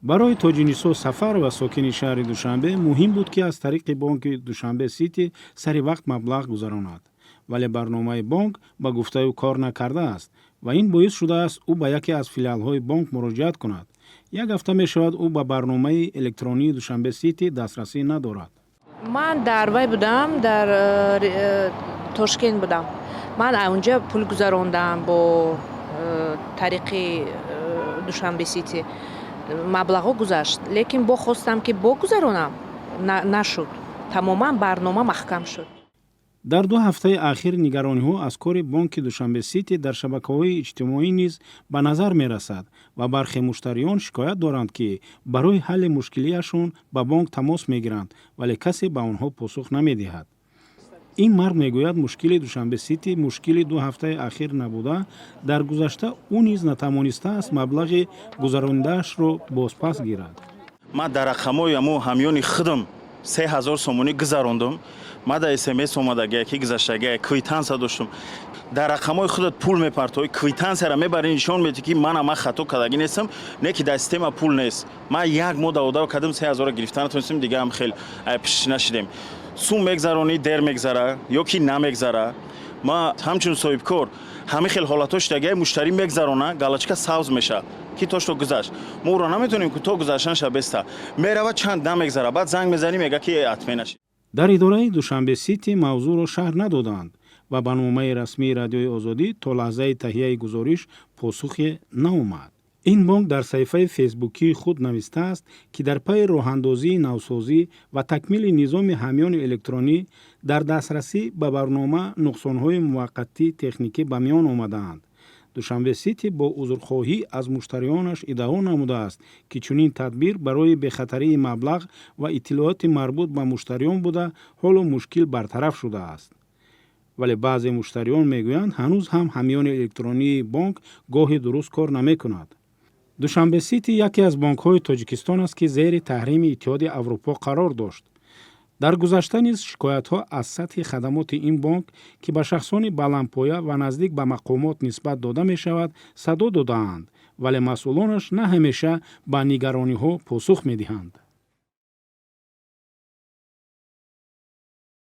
برای توجینیسو سفر و ساکن شهر دوشنبه مهم بود که از طریق بانک دوشنبه سیتی سری وقت مبلغ گذراند. ولی برنامه بانک با گفته او کار نکرده است و این باعث شده است او به یکی از فیلیال های بانک مراجعت کند. یک هفته می شود او به برنامه الکترونی دوشنبه سیتی دسترسی ندارد. من در وی بودم، در تاشکند بودم. من اونجا پول گذراندم با طریق دوشنبه سیتی. مبلغ گذشت، لیکن با خواستم که با گذرانم نشد. تماما برنامه محکم شد. در 2 هفته اخیر نگرانی ها از کار بانک دوشنبه سیتی در شبکه‌های اجتماعی نیز به نظر می رسد و برخی مشتریان شکایت دارند که برای حل مشکلیشون به بانک تماس می گیرند ولی کسی به آنها پاسخ نمی دهد. این مرد میگوید مشکل دوشنبه سیتی مشکل 2 هفته اخیر نبوده، در گذشته او نیز نتوانسته است مبلغ گذرانده‌اش را بازپس گیرد. ما در رقم‌های همیان خودم 3000 سومونی گذراندم. ما در SMS اومدگی که گذشتگی کویتانس داشتم. در رقم‌های خودت پول میپرتوی کویتانس را میبری نشون میدی که من خطا کردگی نیستم، نه که در سیستم پول نیست. ما یک ماه داودا کردم 3000 گرفتن تونستیم دیگه هم خیلی پیش نشدیم. سوم میگذرونی در میگذره یا کی نمیگذره. ما همچون صاحب کار همه خیلی حالاتش دیگه مشتری میگذرونه گالچکا ساوز میشه کی توش تو گذشت ما رو نمیتونیم که تو گذشتن شبسته میره چند نمیگذره بعد زنگ میزنی میگه که اطمینان نشید. در اداره دوشنبه سیتی موضوع را شرح ندادند و برنامه رسمی رادیوی آزادی تا لحظه تهیه گزارش پاسخی ناآمد. این بانک در صفحه فیسبوکی خود نوشته است که در پی راه‌اندازی نوسازی و تکمیل نظام حمیان الکترونی در دسترسی به برنامه نقصان‌های موقتی تکنیکی به میان آمده‌اند. دوشنبه سیتی با عذرخواهی از مشتریانش ادعا نموده است که چنین تدبیر برای بخطری مبلغ و اطلاعات مربوط به مشتریان بوده حالا مشکل برطرف شده است. ولی بعضی مشتریان میگویند هنوز هم حمیان الکترونی بانک گاهی درست کار نمی‌کند. دوشنبه سیتی یکی از بانک‌های تاجیکستان است که زیر تحریم اتحاد اروپا قرار داشت. در گذشته نیز شکایت‌ها از سطح خدمات این بانک که به شخصان بلندپایه و نزدیک به مقامات نسبت داده می‌شود صدا داده‌اند ولی مسئولانش نه همیشه به نگرانی‌ها پاسخ می‌دهند.